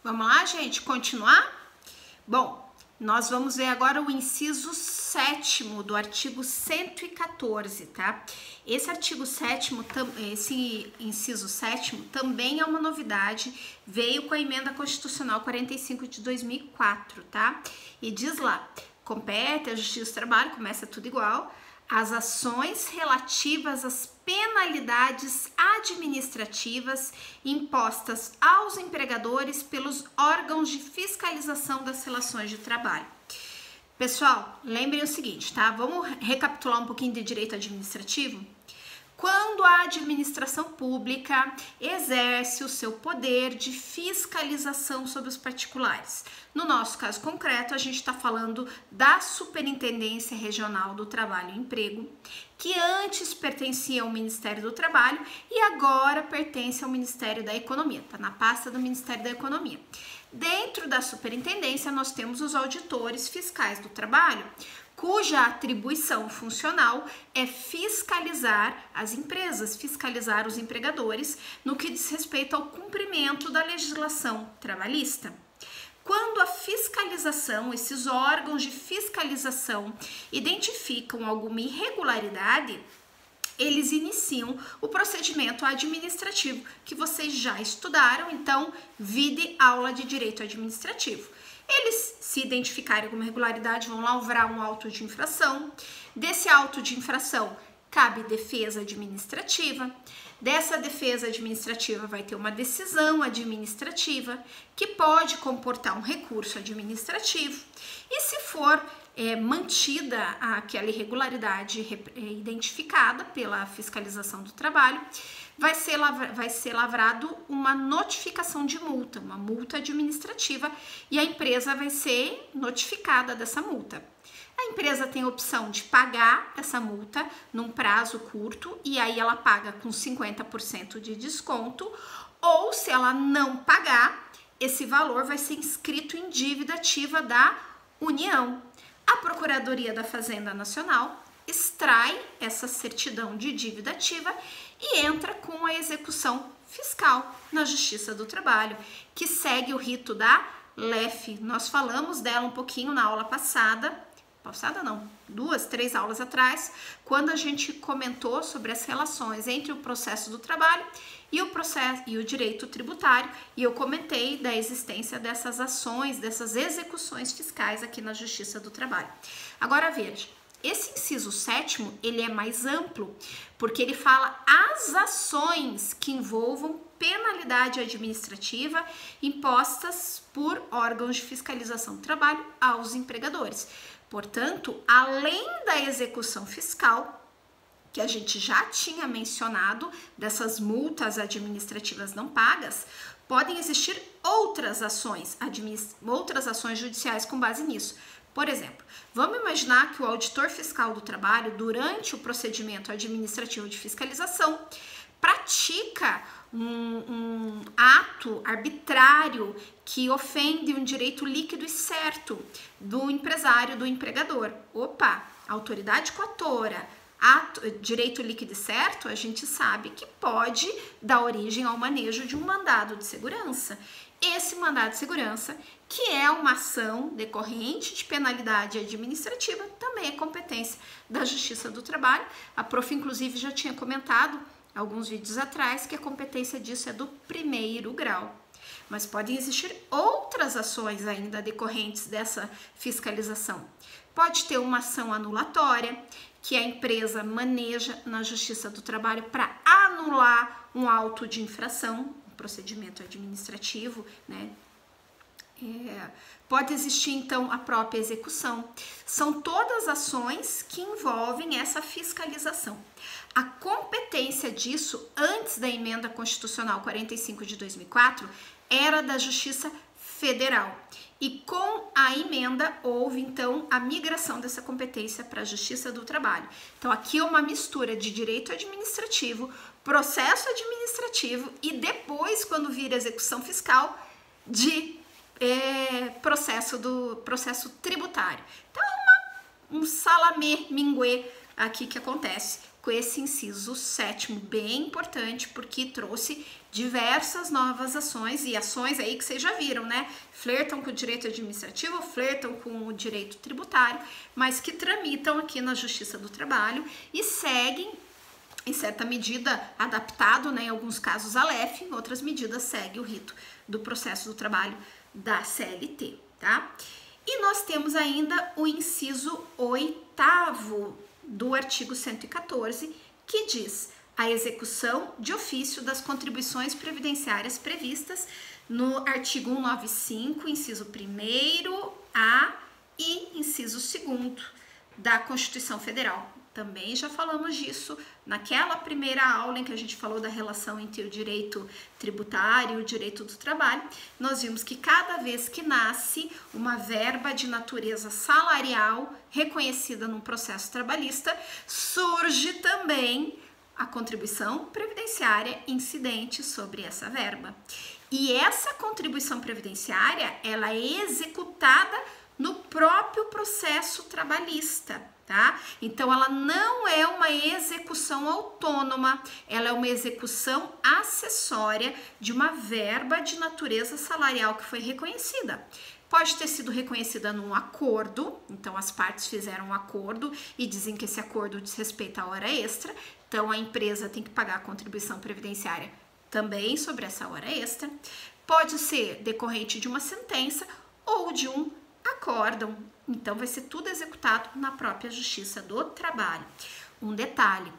Vamos lá, gente, continuar? Bom, nós vamos ver agora o inciso 7º do artigo 114, tá? Esse artigo 7º, esse inciso 7º também é uma novidade, veio com a emenda constitucional 45 de 2004, tá? E diz lá, compete à Justiça do Trabalho, começa tudo igual, as ações relativas às penalidades administrativas impostas aos empregadores pelos órgãos de fiscalização das relações de trabalho. Pessoal, lembrem o seguinte, tá? Vamos recapitular um pouquinho de direito administrativo? Quando a administração pública exerce o seu poder de fiscalização sobre os particulares. No nosso caso concreto, a gente está falando da Superintendência Regional do Trabalho e Emprego, que antes pertencia ao Ministério do Trabalho e agora pertence ao Ministério da Economia, está na pasta do Ministério da Economia. Dentro da superintendência, nós temos os auditores fiscais do trabalho, cuja atribuição funcional é fiscalizar as empresas, fiscalizar os empregadores no que diz respeito ao cumprimento da legislação trabalhista. Quando a fiscalização, esses órgãos de fiscalização identificam alguma irregularidade, eles iniciam o procedimento administrativo que vocês já estudaram, então, vide aula de direito administrativo. Eles, se identificarem alguma irregularidade, vão lavrar um auto de infração. Desse auto de infração, cabe defesa administrativa. Dessa defesa administrativa vai ter uma decisão administrativa que pode comportar um recurso administrativo. E se for mantida aquela irregularidade identificada pela fiscalização do trabalho, vai ser lavrado uma notificação de multa, uma multa administrativa, e a empresa vai ser notificada dessa multa. A empresa tem a opção de pagar essa multa num prazo curto e aí ela paga com 50% de desconto, ou se ela não pagar, esse valor vai ser inscrito em dívida ativa da União. A Procuradoria da Fazenda Nacional extrai essa certidão de dívida ativa e entra com a execução fiscal na Justiça do Trabalho, que segue o rito da LEF. Nós falamos dela um pouquinho na aula passada não, 2, 3 aulas atrás, quando a gente comentou sobre as relações entre o processo do trabalho e o direito tributário, e eu comentei da existência dessas ações, dessas execuções fiscais aqui na Justiça do Trabalho. Agora veja, esse inciso 7º, ele é mais amplo, porque ele fala as ações que envolvam penalidade administrativa impostas por órgãos de fiscalização do trabalho aos empregadores. Portanto, além da execução fiscal, que a gente já tinha mencionado, dessas multas administrativas não pagas, podem existir outras ações judiciais com base nisso. Por exemplo, vamos imaginar que o auditor fiscal do trabalho, durante o procedimento administrativo de fiscalização, pratica um ato arbitrário que ofende um direito líquido e certo do empresário, do empregador. Opa, autoridade coatora, direito líquido e certo, a gente sabe que pode dar origem ao manejo de um mandado de segurança. Esse mandado de segurança, que é uma ação decorrente de penalidade administrativa, também é competência da Justiça do Trabalho. A prof, inclusive, já tinha comentado alguns vídeos atrás que a competência disso é do 1º grau. Mas podem existir outras ações ainda decorrentes dessa fiscalização. Pode ter uma ação anulatória, que a empresa maneja na Justiça do Trabalho para anular um auto de infração, um procedimento administrativo, né? Pode existir, então, a própria execução. São todas ações que envolvem essa fiscalização. A competência disso, antes da emenda constitucional 45 de 2004, era da Justiça Federal. E com a emenda houve, então, a migração dessa competência para a Justiça do Trabalho. Então, aqui é uma mistura de direito administrativo, processo administrativo e depois, quando vira execução fiscal, de processo tributário. Então, um salamê minguê aqui que acontece com esse inciso 7º, bem importante, porque trouxe diversas novas ações, e ações aí que vocês já viram, né? Flertam com o direito administrativo, flertam com o direito tributário, mas que tramitam aqui na Justiça do Trabalho e seguem, em certa medida, adaptado, né, em alguns casos a LEF, em outras medidas segue o rito do processo do trabalho da CLT, tá? E nós temos ainda o inciso 8º do artigo 114, que diz a execução de ofício das contribuições previdenciárias previstas no artigo 195, inciso 1º-A e inciso 2º da Constituição Federal. Também já falamos disso naquela primeira aula em que a gente falou da relação entre o direito tributário e o direito do trabalho. Nós vimos que cada vez que nasce uma verba de natureza salarial reconhecida num processo trabalhista, surge também a contribuição previdenciária incidente sobre essa verba. E essa contribuição previdenciária, ela é executada no próprio processo trabalhista, tá? Então, ela não é uma execução autônoma, ela é uma execução acessória de uma verba de natureza salarial que foi reconhecida. Pode ter sido reconhecida num acordo, então as partes fizeram um acordo e dizem que esse acordo diz respeito à hora extra, então a empresa tem que pagar a contribuição previdenciária também sobre essa hora extra. Pode ser decorrente de uma sentença ou de um acórdão, então vai ser tudo executado na própria Justiça do Trabalho. Um detalhe,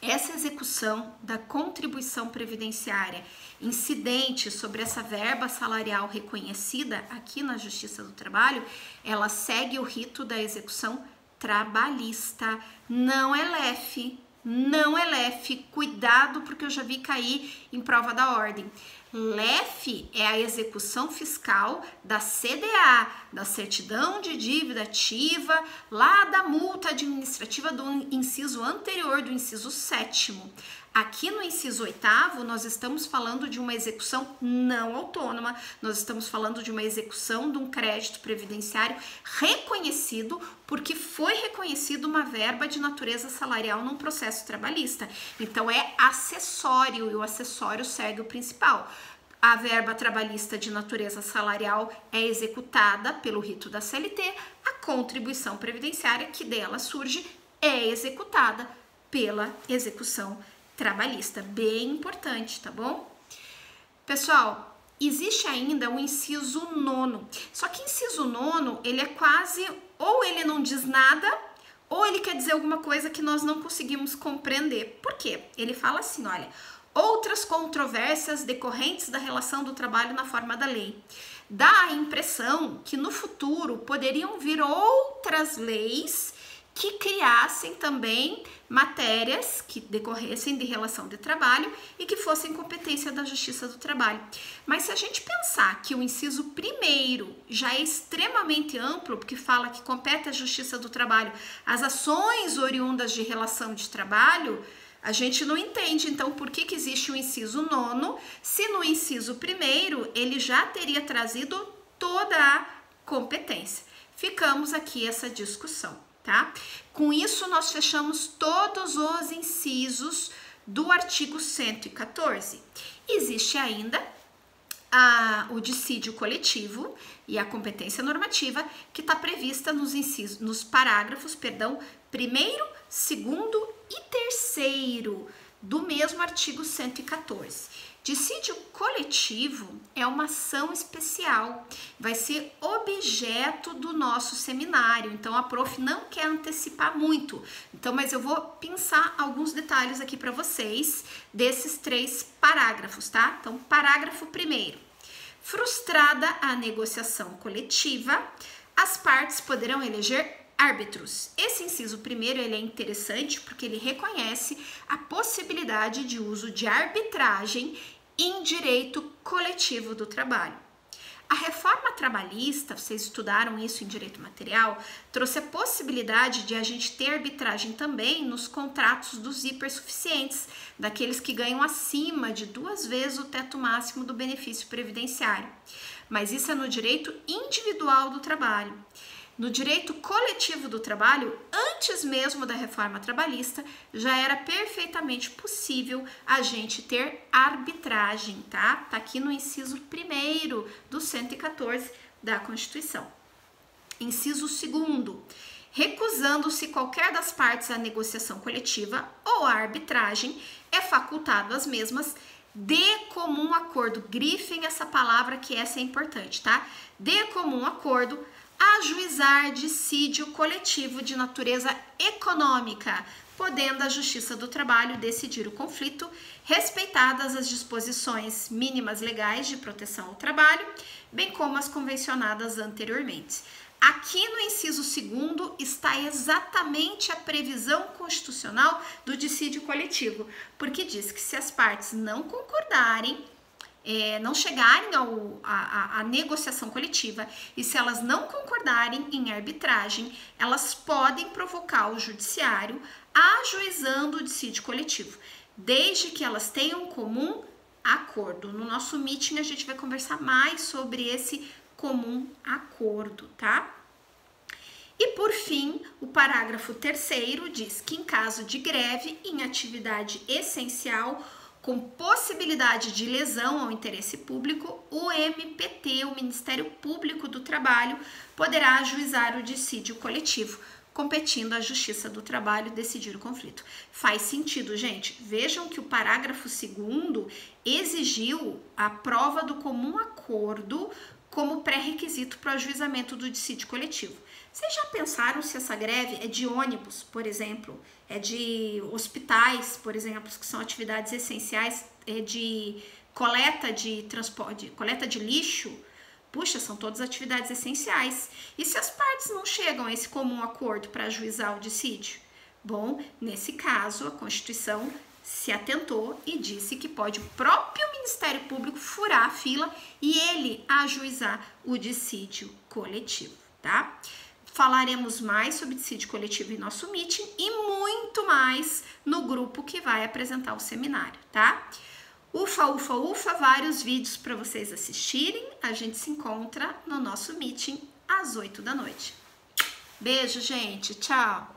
essa execução da contribuição previdenciária incidente sobre essa verba salarial reconhecida aqui na Justiça do Trabalho, ela segue o rito da execução trabalhista, não é LEF, não é LEF, cuidado porque eu já vi cair em prova da ordem. LEF é a execução fiscal da CDA, da certidão de dívida ativa, lá da multa administrativa do inciso anterior, do inciso 7º. Aqui no inciso 8º, nós estamos falando de uma execução não autônoma, nós estamos falando de uma execução de um crédito previdenciário reconhecido, porque foi reconhecido uma verba de natureza salarial num processo trabalhista. Então, é acessório, e o acessório segue o principal. A verba trabalhista de natureza salarial é executada pelo rito da CLT, a contribuição previdenciária que dela surge é executada pela execução trabalhista. Bem importante, tá bom? Pessoal, existe ainda o inciso 9º, só que inciso 9º, ele é quase, ou ele não diz nada, ou ele quer dizer alguma coisa que nós não conseguimos compreender. Por quê? Ele fala assim, olha, outras controvérsias decorrentes da relação do trabalho na forma da lei. Dá a impressão que no futuro poderiam vir outras leis que criassem também matérias que decorressem de relação de trabalho e que fossem competência da Justiça do Trabalho. Mas se a gente pensar que o inciso 1º já é extremamente amplo, porque fala que compete à Justiça do Trabalho as ações oriundas de relação de trabalho, a gente não entende, então, por que existe o inciso 9º, se no inciso 1º ele já teria trazido toda a competência. Ficamos aqui essa discussão, tá? Com isso, nós fechamos todos os incisos do artigo 114. Existe ainda o dissídio coletivo e a competência normativa que está prevista nos parágrafos, 1º, 2º e 3º do mesmo artigo 114. Dissídio coletivo é uma ação especial, vai ser objeto do nosso seminário, então a prof não quer antecipar muito, então, mas eu vou pensar alguns detalhes aqui para vocês desses 3 parágrafos, tá? Então, parágrafo 1º. Frustrada a negociação coletiva, as partes poderão eleger árbitros. Esse inciso 1º ele é interessante porque ele reconhece a possibilidade de uso de arbitragem em direito coletivo do trabalho. A reforma trabalhista, vocês estudaram isso em direito material, trouxe a possibilidade de a gente ter arbitragem também nos contratos dos hipersuficientes, daqueles que ganham acima de 2 vezes o teto máximo do benefício previdenciário. Mas isso é no direito individual do trabalho. No direito coletivo do trabalho, antes mesmo da reforma trabalhista, já era perfeitamente possível a gente ter arbitragem, tá? Tá aqui no inciso 1º do 114 da Constituição. Inciso 2º. Recusando-se qualquer das partes à negociação coletiva ou à arbitragem, é facultado às mesmas, de comum acordo, grifem essa palavra que essa é importante, tá? De comum acordo, ajuizar dissídio coletivo de natureza econômica, podendo a Justiça do Trabalho decidir o conflito, respeitadas as disposições mínimas legais de proteção ao trabalho, bem como as convencionadas anteriormente. Aqui no inciso 2º está exatamente a previsão constitucional do dissídio coletivo, porque diz que se as partes não concordarem, não chegarem à negociação coletiva e se elas não concordarem em arbitragem, elas podem provocar o judiciário ajuizando o dissídio coletivo, desde que elas tenham comum acordo. No nosso meeting a gente vai conversar mais sobre esse comum acordo, tá? E por fim, o parágrafo 3º diz que em caso de greve em atividade essencial, com possibilidade de lesão ao interesse público, o MPT, o Ministério Público do Trabalho, poderá ajuizar o dissídio coletivo, competindo à Justiça do Trabalho decidir o conflito. Faz sentido, gente. Vejam que o parágrafo 2º exigiu a prova do comum acordo como pré-requisito para o ajuizamento do dissídio coletivo. Vocês já pensaram se essa greve é de ônibus, por exemplo, é de hospitais, por exemplo, que são atividades essenciais, é de coleta de transporte, coleta de lixo? Puxa, são todas atividades essenciais. E se as partes não chegam a esse comum acordo para ajuizar o dissídio? Bom, nesse caso, a Constituição se atentou e disse que pode o próprio Ministério Público furar a fila e ele ajuizar o dissídio coletivo, tá? Falaremos mais sobre dissídio coletivo em nosso meeting e muito mais no grupo que vai apresentar o seminário, tá? Ufa, ufa, ufa, vários vídeos para vocês assistirem. A gente se encontra no nosso meeting às 8 da noite. Beijo, gente. Tchau.